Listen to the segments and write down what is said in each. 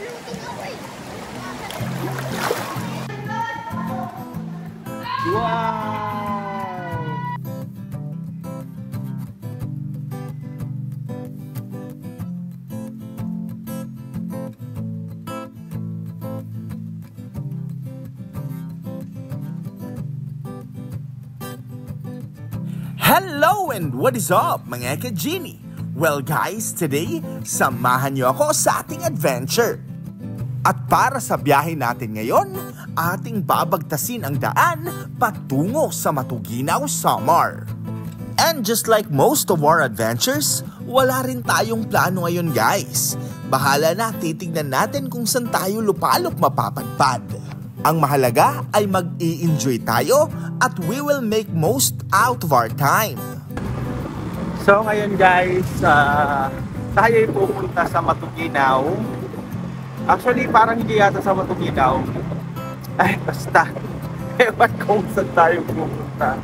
Wow! Hello and what is up mga ka-Genie? Well guys, today, samahan niyo ako sa ating adventure. At para sa biyahe natin ngayon, ating babagtasin ang daan patungo sa Matuginaw, Samar. And just like most of our adventures, wala rin tayong plano ngayon guys. Bahala na, titignan natin kung saan tayo lupalop mapapadpad. Ang mahalaga ay mag-i-enjoy tayo at we will make most out of our time. So ngayon guys, tayo'y pupunta sa Matuginaw. Actually parang hindi yata sa Matuginaw. Ay basta, ewan kung saan tayo pupunta.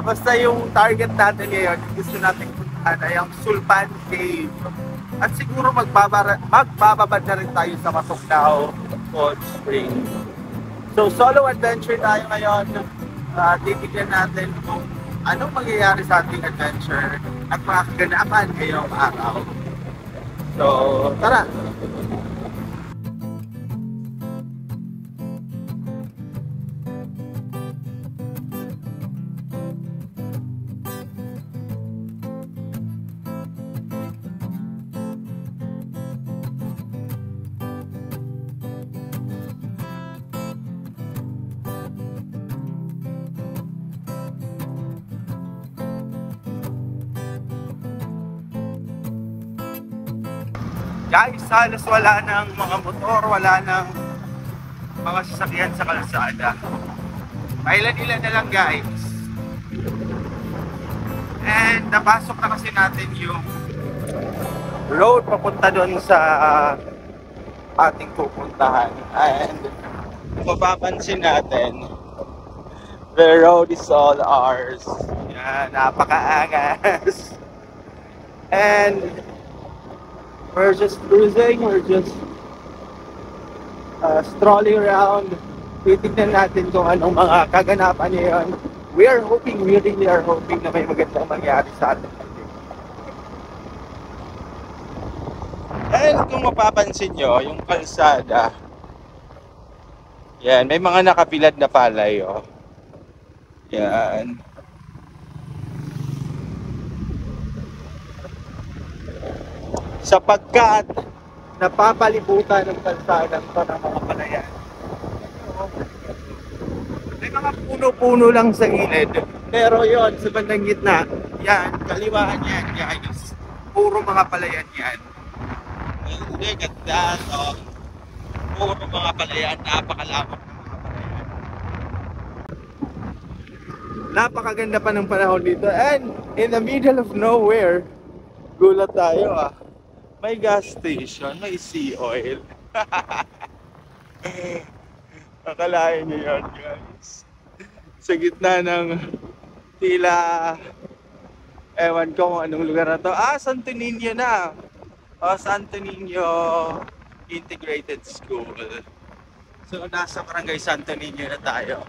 Basta yung target natin ngayon, gusto natin puntahan ay ang Sulpan Cave. At siguro magbababad na rin tayo sa Matuginaw Cold Spring. So solo adventure tayo ngayon. Titignan natin kung anong mangyayari sa ating adventure at mga kaganapan ngayong araw. So tara! Guys, halos wala ng mga motor, wala ng mga sasakyan sa kalsada. Ilan-ilan na lang guys. And napasok na kasi natin yung road papunta doon sa ating pupuntahan. And mapapansin natin, the road is all ours. Yan, napakaangas. And we're just cruising, we're just strolling around. Titignan natin kung anong mga kaganapan ngayon. We really are hoping na may magandang mangyari sa atin. And kung mapapansin nyo, yung kalsada, yan, may mga nakapilad na palay, oh. Yan. Sapagkat napapalibutan ng kalsada ito ng mga palayan. May mga puno-puno lang sa gilid. Pero yon sa bandang gitna, yan, kaliwaan yan, guys. Puro mga palayan yan. Hindi, ganda, no? Puro mga palayan, napakalawak ng mga palayan. Napakaganda pa ng panahon dito. And in the middle of nowhere, gulat tayo ah. May gas station, may sea oil. Akalain nyo yun guys. Sa gitna ng tila, ewan ko kung anong lugar na to. Santo Niño na. Santo Niño Integrated School. So nasa Barangay Santo Niño na tayo.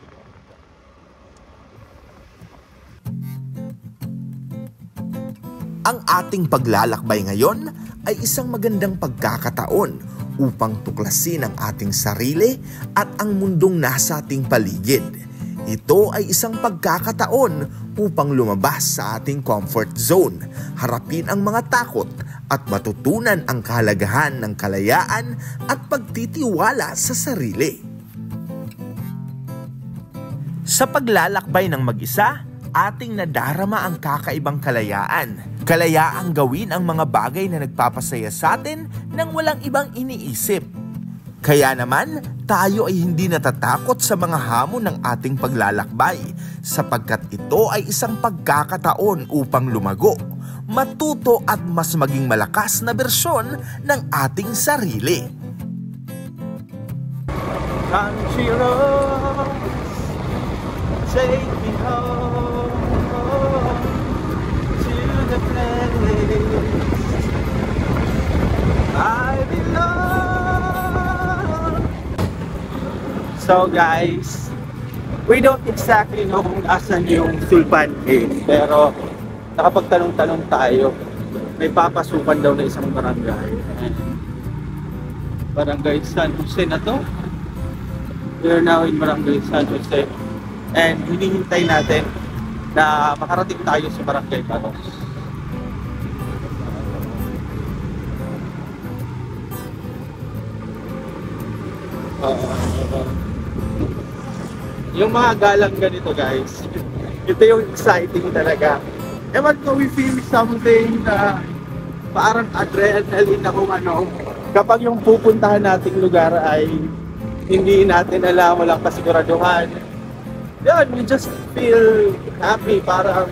Ang ating paglalakbay ngayon ay isang magandang pagkakataon upang tuklasin ang ating sarili at ang mundong nasa ating paligid. Ito ay isang pagkakataon upang lumabas sa ating comfort zone, harapin ang mga takot at matutunan ang kahalagahan ng kalayaan at pagtitiwala sa sarili. Sa paglalakbay ng mag-isa, ating nadarama ang kakaibang kalayaan. Kalayaang gawin ang mga bagay na nagpapasaya sa atin nang walang ibang iniisip. Kaya naman, tayo ay hindi natatakot sa mga hamon ng ating paglalakbay sapagkat ito ay isang pagkakataon upang lumago, matuto at mas maging malakas na bersyon ng ating sarili. Country roads, take me home. The place I belong. So guys, we don't exactly know kung asan yung Sulpan Cave, pero nakapagtanong-tanong tayo. May papasukan daw na isang barangay. Barangay San Jose na to. We're now in Barangay San Jose. And hinihintay natin na makarating tayo sa Barangay Baros. Yung mga galang ganito guys, ito yung exciting talaga. Ewan ko, we feel something na parang adrenaline na kung ano. Kapag yung pupuntahan nating lugar ay hindi natin alam, walang kasiguraduhan. Yun, we just feel happy, parang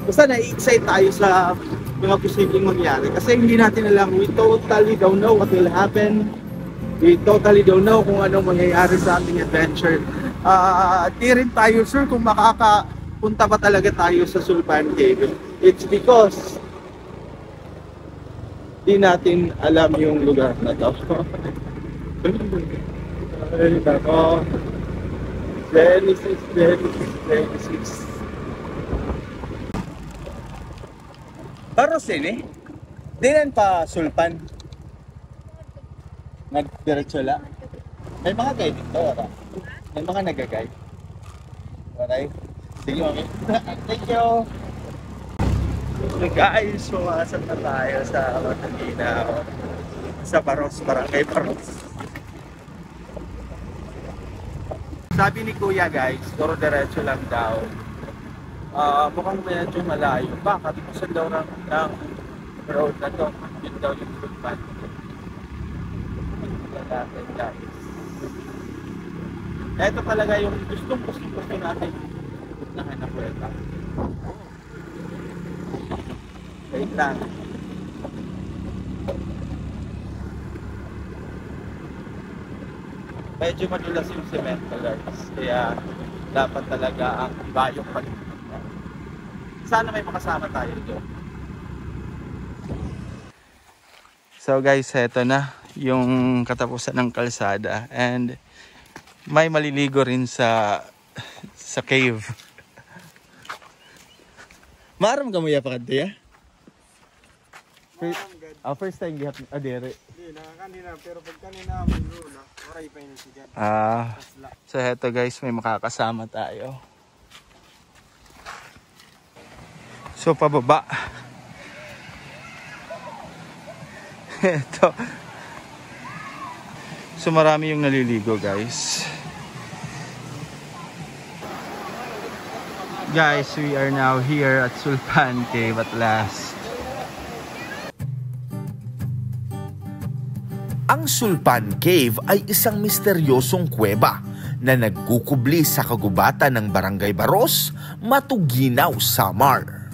basta na-excite tayo sa mga posibleng mangyari. Kasi hindi natin alam, we totally don't know what will happen. We totally don't know kung anong mangyayari sa ating adventure. Di rin tayo sure kung makakapunta ba talaga tayo sa Sulpan Cave. It's because di natin alam yung lugar na to. Ay, nako. Genesis. Baros eh. Di rin pa Sulpan. Nagdiretso lang. May mga guide dito, wala? May mga nag-guide. Alright? Sige, okay. Thank you! So guys, pumasok na tayo sa Matagina. Sa Baros, Barangay Baros. Sabi ni Kuya guys, puro diretso lang daw. Mukhang medyo malayo. Baka tipusan daw ng road na to. Yun daw yung Sulpan. Natin guys. Ito talaga yung gusto natin puntahan na puweta. Wait lang. Medyo madulas yung semento guys. Kaya dapat talaga ang ibayong pagpunta. Sana may makasama tayo doon. So guys, eto na yung katapusan ng kalsada and may maliligo rin sa cave. Maram ka mo ya pa kadto ya? First time gihap adere. Di na kanina pero pag kanina magro na oray pa ini siya. So heto guys, may makakasama tayo. So pababa. Ito. So marami yung naliligo guys. Guys, we are now here at Sulpan Cave at last. Ang Sulpan Cave ay isang misteryosong kuweba na nagkukubli sa kagubatan ng Barangay Baros, Matuginaw, Samar.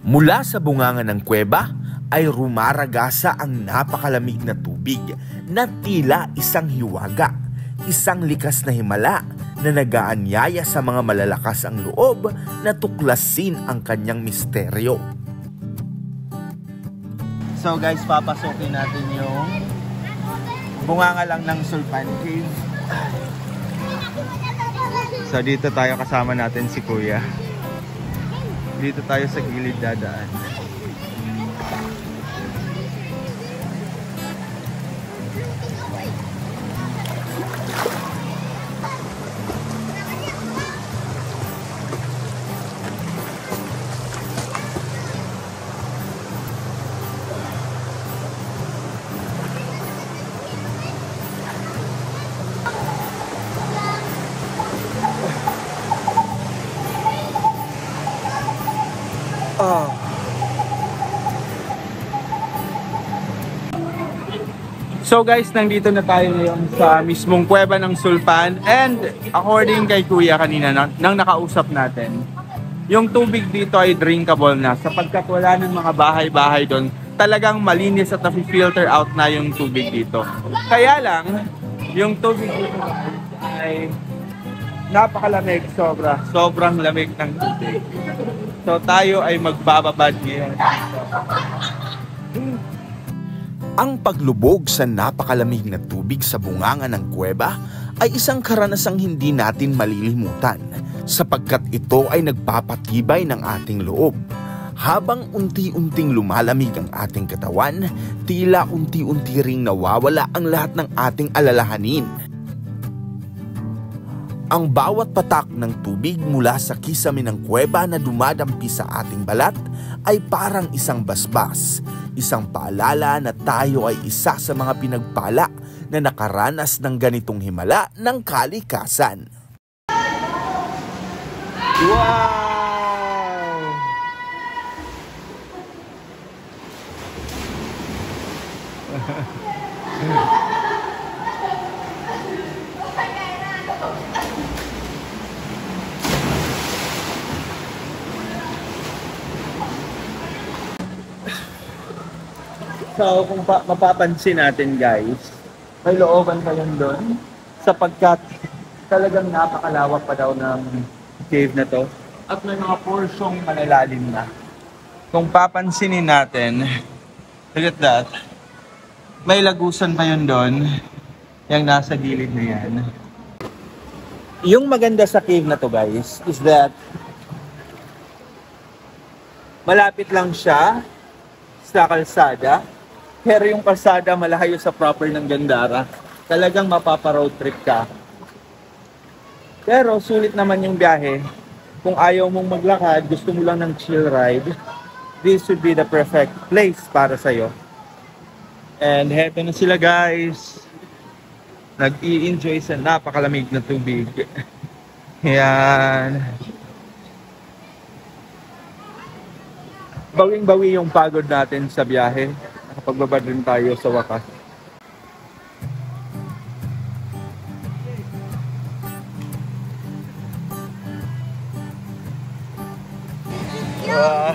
Mula sa bungangan ng kuweba ay rumaragasa ang napakalamig na tubig na tila isang hiwaga, isang likas na himala na nagaanyaya sa mga malalakas ang loob na tuklasin ang kanyang misteryo. So guys, papasokin natin yung bunganga lang ng Sulpan Cave. So dito tayo, kasama natin si Kuya. Dito tayo sa gilid dadaan. So guys, nandito na tayo ngayon sa mismong kuweba ng Sulpan, and according kay Kuya kanina nang nakausap natin, yung tubig dito ay drinkable na sapagkat wala ng mga bahay-bahay doon. Talagang malinis at na-filter out na yung tubig dito. Kaya lang, yung tubig dito ay napakalamig, sobrang lamig ng tubig. So tayo ay magbababad ngayon. Ang paglubog sa napakalamig na tubig sa bunganga ng kuweba ay isang karanasang hindi natin malilimutan sapagkat ito ay nagpapatibay ng ating loob. Habang unti-unting lumalamig ang ating katawan, tila unti-unti ring nawawala ang lahat ng ating alalahanin. Ang bawat patak ng tubig mula sa kisame ng kuweba na dumadampi sa ating balat ay parang isang basbas, isang paalala na tayo ay isa sa mga pinagpala na nakaranas ng ganitong himala ng kalikasan. Wow! So kung mapapansin natin guys, may looban pa yun doon sapagkat talagang napakalawak pa daw ng cave na to at may mga porsyong malalalim na. Kung papansinin natin, look at that, may lagusan pa yun doon, yung nasa gilid na yan. Yung maganda sa cave na to guys is that malapit lang siya sa kalsada. Pero yung kalsada malayo sa proper ng Gandara, talagang mapapa-road trip ka. Pero sulit naman yung biyahe. Kung ayaw mong maglakad, gusto mo lang ng chill ride, this would be the perfect place para sa'yo. And heto na sila guys. Nag-i-enjoy sa napakalamig na tubig. Yan. Bawing-bawi yung pagod natin sa biyahe. Nakapagbaba din tayo sa wakas. Wow.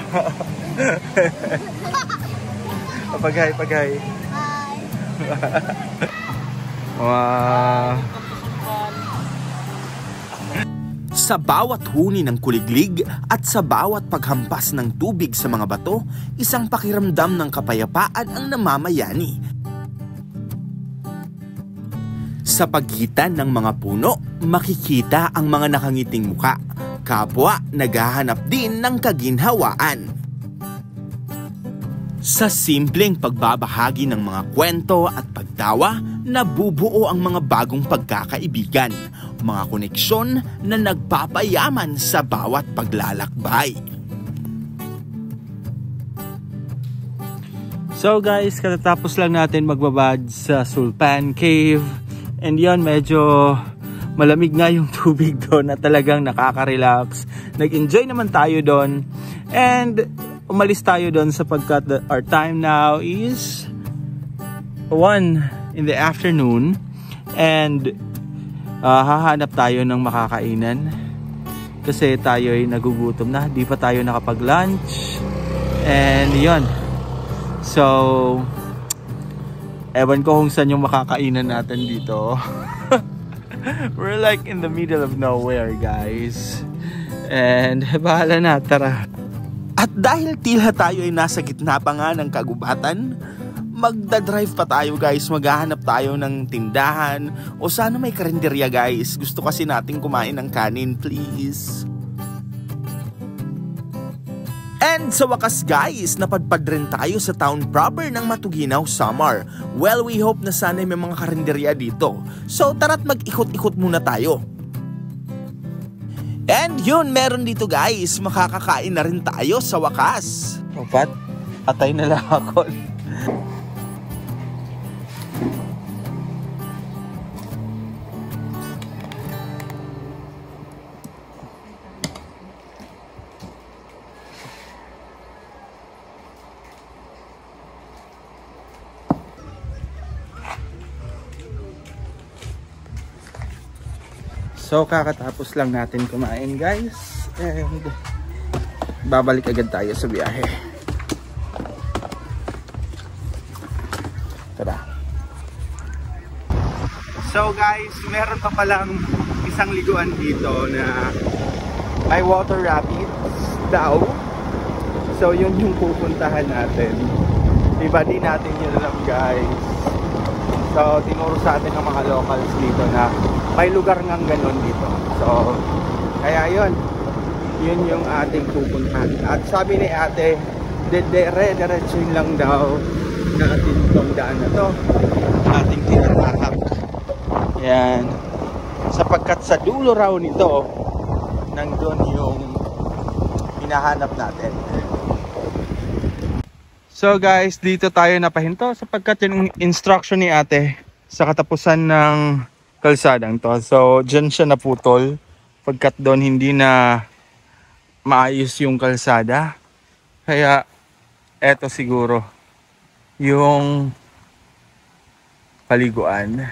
Paghay. Hi. Wow. Sa bawat huni ng kuliglig at sa bawat paghampas ng tubig sa mga bato, isang pakiramdam ng kapayapaan ang namamayani. Sa pagitan ng mga puno, makikita ang mga nakangiting muka, kapwa naghahanap din ng kaginhawaan. Sa simpleng pagbabahagi ng mga kwento at pagtawa, nabubuo ang mga bagong pagkakaibigan, mga koneksyon na nagpapayaman sa bawat paglalakbay. So guys, katatapos lang natin magbabad sa Sulpan Cave. And yon, medyo malamig nga yung tubig doon at talagang nakaka-relax. Nag-enjoy naman tayo doon. And umalis tayo doon sapagkat our time now is 1 in the afternoon. And hahanap tayo ng makakainan kasi tayo ay nagugutom na, di pa tayo nakapag-lunch. And yon, so ewan ko kung saan yung makakainan natin dito. We're like in the middle of nowhere guys, and bahala na, tara. At dahil tila tayo ay nasa gitna pa nga ng kagubatan, magdadrive pa tayo guys, maghahanap tayo ng tindahan o sana may karinderya guys. Gusto kasi nating kumain ng kanin, please. And sa wakas guys, napadpad rin tayo sa town proper ng Matuginaw, Samar. Well, we hope na sana may mga karinderya dito. So tara't mag-ikot-ikot muna tayo. And yun, meron dito guys, makakakain na rin tayo sa wakas. Opat, patay na lang ako. So kakatapos lang natin kumain guys, and babalik agad tayo sa biyahe. Tara. So guys, meron pa palang isang liguan dito na may water rapids daw. So yun yung pupuntahan natin. iba din natin yun alam guys. So tinuro sa atin ng mga locals dito na may lugar ngang ganun dito. So kaya yun yung ating pupuntahan. At sabi ni ate, dire-diretsuin lang daw natin itong daan na to, ating tinatahak. Yan, sapagkat sa dulo raw nito nandun yung hinahanap natin. So guys, dito tayo napahinto sapagkat yung instruction ni ate sa katapusan ng kalsadang to. So dyan siya naputol pagkat doon hindi na maayos yung kalsada. Kaya eto siguro yung paliguan.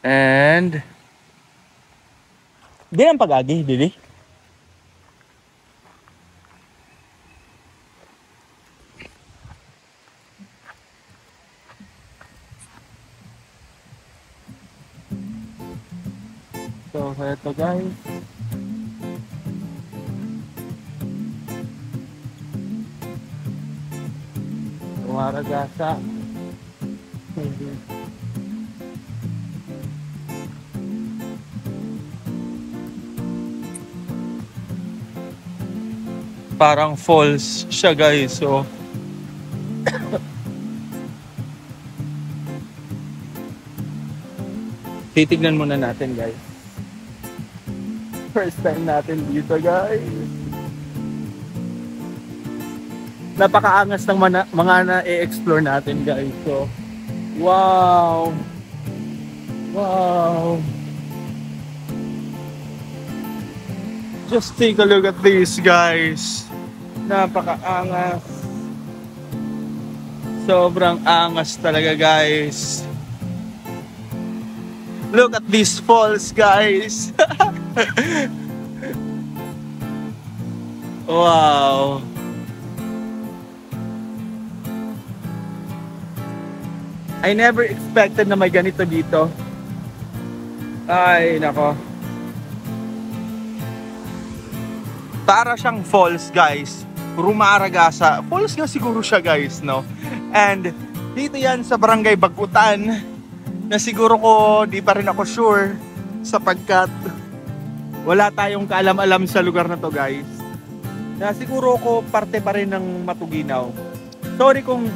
And di ang pag-agi, Dili? So, eto guys. Umaragasa. Parang falls siya guys. So titignan muna natin guys. First time natin dito guys. Napakaangas ng mga na-explore natin guys. So wow. Wow. Just take a look at this guys. Napakaangas. Sobrang angas talaga guys. Look at these falls guys. Wow. I never expected na may ganito dito. Ay, nako. Para siyang falls guys. Rumaragasa. Falls nga siguro siya guys, no? And dito yan sa Barangay Bagutan na siguro ko di pa rin ako sure sapagkat wala tayong kaalam-alam sa lugar na to guys. Na siguro ko parte pa rin ng Matuginaw. Sorry kung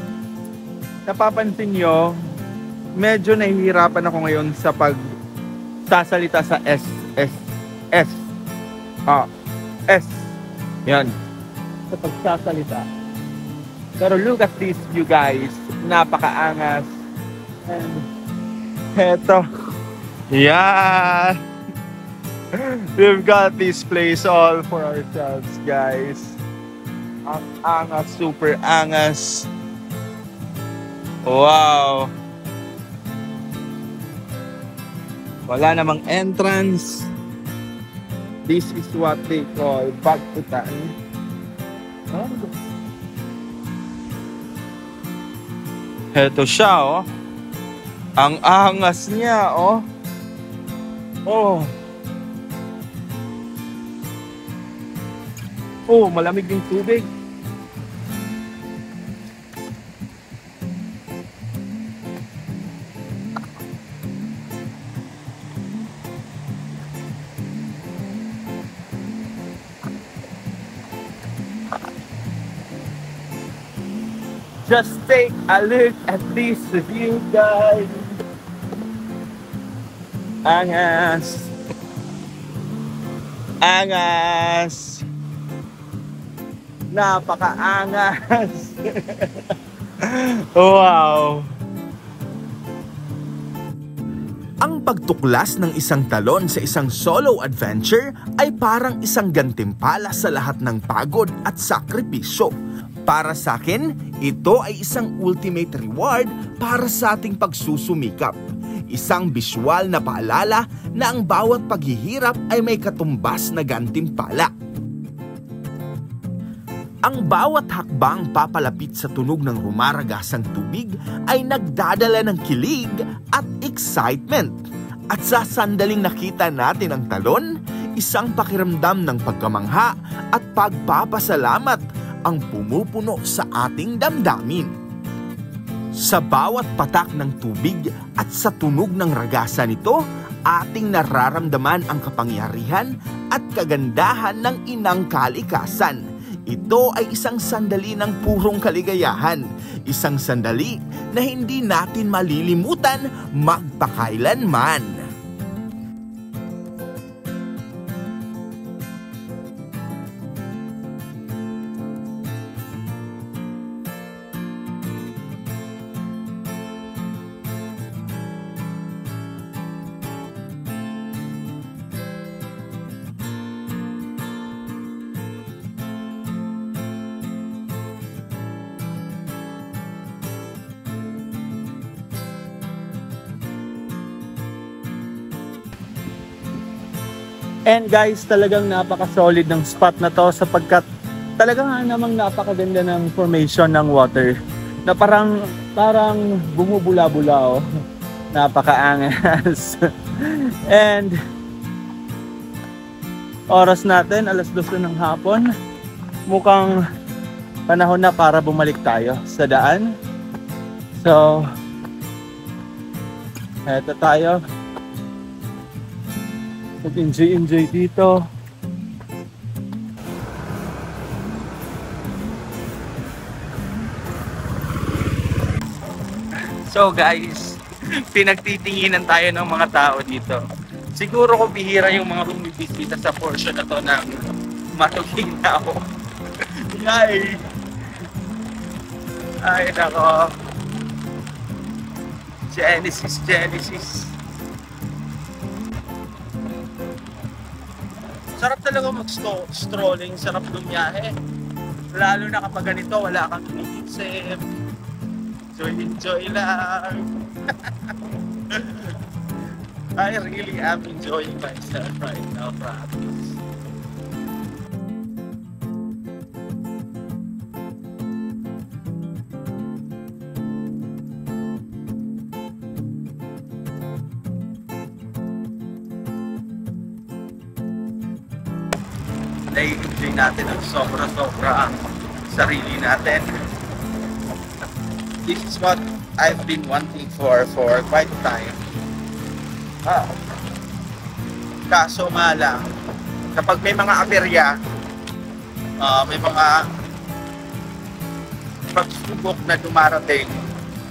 napapansin nyo, medyo nahihirapan ako ngayon sa pagsasalita sa S. Yan. Sa pagsasalita. Pero look at this view guys. Napakaangas. And eto. Yan. We've got this place all for ourselves guys. Ang angas. Super angas. Wow. Wala namang entrance. This is what they call Bagutan. Heto siya, oh. Ang angas niya, oh. Oh. Oh, malamig yung tubig. Just take a look at this view, guys. Angas. Angas. Napakaangas. Wow. Ang pagtuklas ng isang talon sa isang solo adventure ay parang isang gantimpala sa lahat ng pagod at sakripisyo. Para sa akin, ito ay isang ultimate reward para sa ating pagsusumikap. Isang visual na paalala na ang bawat paghihirap ay may katumbas na gantimpala. Ang bawat hakbang papalapit sa tunog ng rumaragasang tubig ay nagdadala ng kilig at excitement. At sa sandaling nakita natin ang talon, isang pakiramdam ng pagkamangha at pagpapasalamat ang pumupuno sa ating damdamin. Sa bawat patak ng tubig at sa tunog ng ragasa nito, ating nararamdaman ang kapangyarihan at kagandahan ng inang kalikasan. Ito ay isang sandali ng purong kaligayahan, isang sandali na hindi natin malilimutan magpakailanman. And guys, talagang napaka-solid ng spot na to sapagkat talagang namang napakaganda ng formation ng water na parang bumubula-bula, oh. Napakaangas. And oras natin, 2:00 ng hapon. Mukhang panahon na para bumalik tayo sa daan. So, eto tayo. Mag-enjoy dito. So guys, pinagtitinginan tayo ng mga tao dito. Siguro ko bihira yung mga bumibisita sa portion na to ng Matuginaw. Ay nako. Genesis. Sarap talaga mag-strolling, sarap lumiyahe. Lalo na kapag ganito, wala kang iniisip. Enjoy lang. I really am enjoying myself right now, promise. Na-enjoy natin ang sobra-sobra ang sarili natin. This is what I've been wanting for quite a time. Kaso nga lang, kapag may mga aberya, may mga pagsubok na dumarating,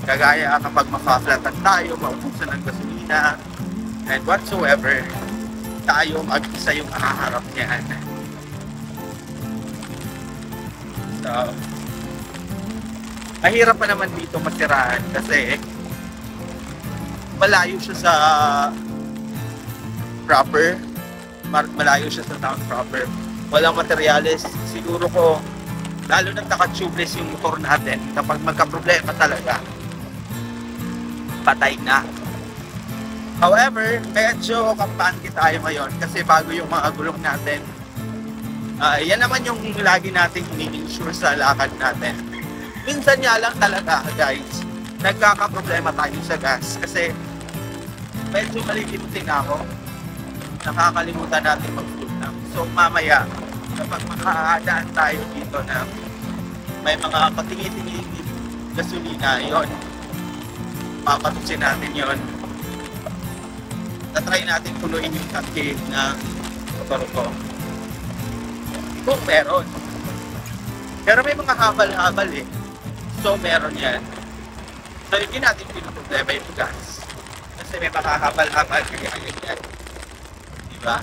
kagaya kapag maka-flatan tayo, maubusan ng gasolina, and whatsoever, tayo mag-isa yung nakaharap niyan. So, mahirap pa naman dito matirahan kasi malayo siya sa proper, malayo siya sa town proper. Walang materyales. Siguro ko, lalo na naka-tubeless yung motor natin, kapag magka-problema talaga, patay na. However, medyo kampante tayo ngayon kasi bago yung mga gulong natin. Yan naman yung lagi nating ini-insure sa lakad natin. Minsan nga lang talaga, guys, nagkakaproblema tayo sa gas kasi medyo malilimutin ako. Nakakalimutan natin mag-fuel tank. So mamaya, kapag makakadaan tayo dito na may mga patingi-tingi gasolina, yon, papatusin natin yon. Tatry natin punuin yung tanke na motor ko. Kung meron. Pero may mga habal-habal eh. So meron yan. So hindi natin pinoproblema yung gas. Kasi may mga habal-habal kaya yan. Diba?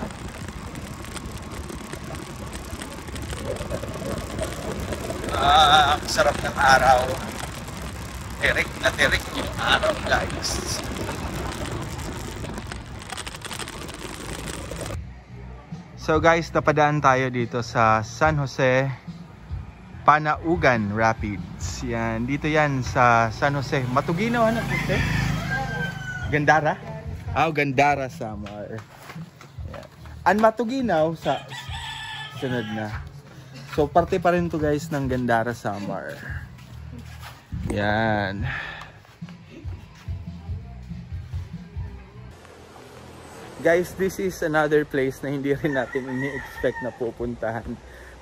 Ang sarap ng araw. Tirik na tirik yung araw, guys. So guys, napadaan tayo dito sa San Jose Panaugan Rapids. Yan, dito yan sa San Jose. Matuginaw, ano? Gandara? Gandara, Samar. Yan. Ang Matuginaw sa sunod na. So parte pa rin to guys ng Gandara, Samar. Yan. Guys, this is another place na hindi rin natin ini-expect na pupuntahan.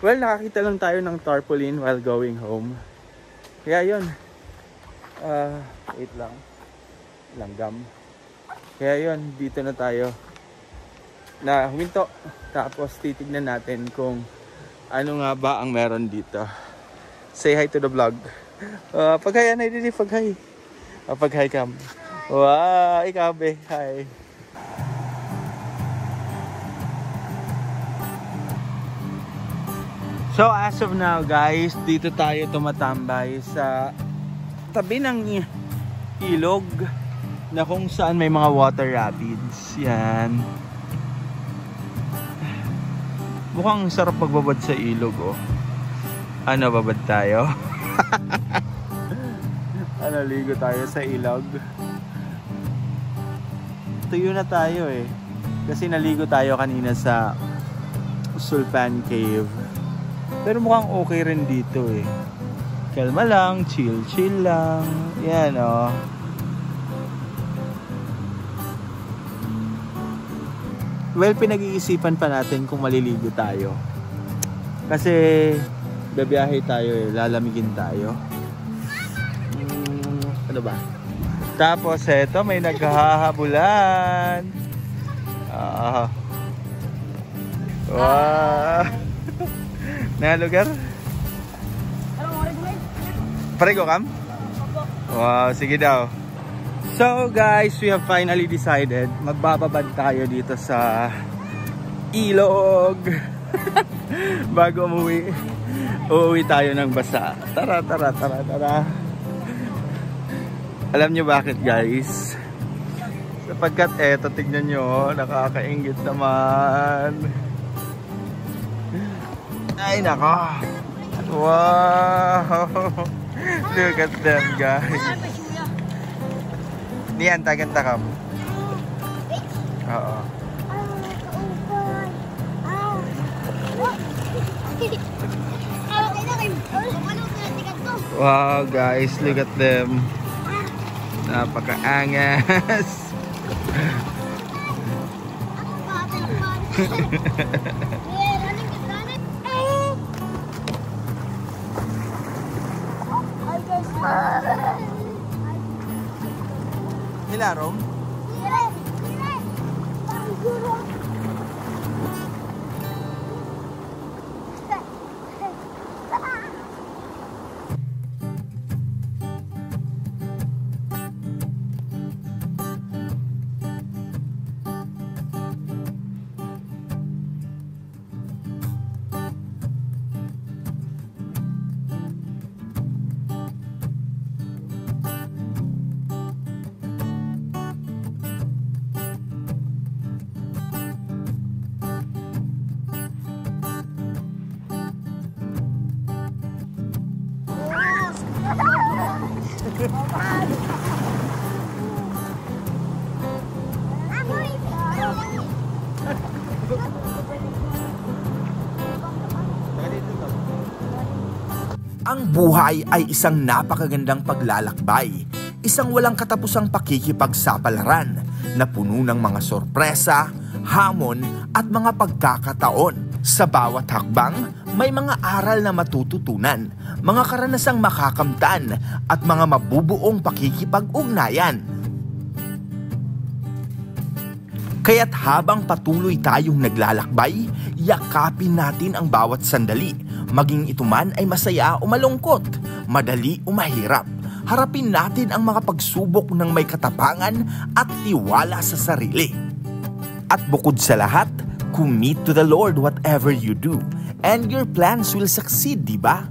Well, nakakita lang tayo ng tarpaulin while going home. Kaya yun. Wait lang. Langgam. Kaya yun, dito na tayo. Na huminto. Tapos titignan natin kung ano nga ba ang meron dito. Say hi to the vlog. Pag-hi, anay dili, pag-hi. Pag-hi kam. Wow, ikaw be. Hi. So as of now guys, dito tayo tumatambay sa tabi ng ilog na kung saan may mga water rapids. Yan. Mukhang sarap magbabad sa ilog oh. Ano, babad tayo? Ano, ligo tayo sa ilog. Tuyo na tayo eh. Kasi naligo tayo kanina sa Sulpan Cave. Pero mukhang okay rin dito eh. Kalma lang, chill lang. Yan oh. Well, pinag-iisipan pa natin kung maliligo tayo. Kasi babiyahe tayo eh, lalamigin tayo. Ano ba? Tapos eto, may naghahabulan. Wow. Na lugar? Parego kam? Wow, sige daw. So guys, we have finally decided magbababad tayo dito sa ilog. Bago uuwi tayo ng basa. Tara. Alam nyo bakit guys? Sapagkat eto, tignan nyo, nakakaingit naman. Ay nako. Wow. Look at them guys. Niyan, taganta ka. Oo. Wow guys, look at them. Napakaangas. Hilarong? Ang buhay ay isang napakagandang paglalakbay, isang walang katapusang pakikipagsapalaran na puno ng mga sorpresa, hamon at mga pagkakataon. Sa bawat hakbang, may mga aral na matututunan, mga karanasang makakamtan at mga mabubuong pakikipag-ugnayan. Kaya't habang patuloy tayong naglalakbay, yakapin natin ang bawat sandali, maging ito man ay masaya o malungkot, madali o mahirap. Harapin natin ang mga pagsubok ng may katapangan at tiwala sa sarili. At bukod sa lahat, commit to the Lord whatever you do, and your plans will succeed, diba?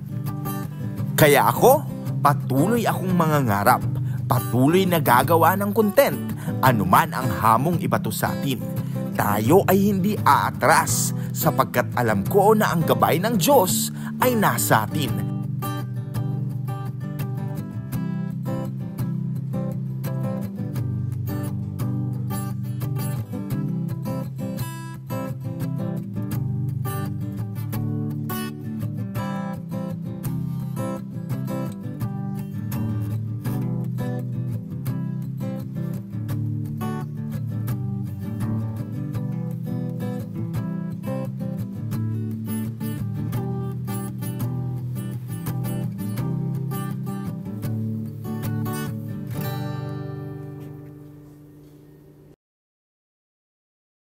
Kaya ako, patuloy akong mangangarap, patuloy na gagawa ng content, anuman ang hamong ibato sa atin. Tayo ay hindi aatras sapagkat alam ko na ang gabay ng Diyos ay nasa atin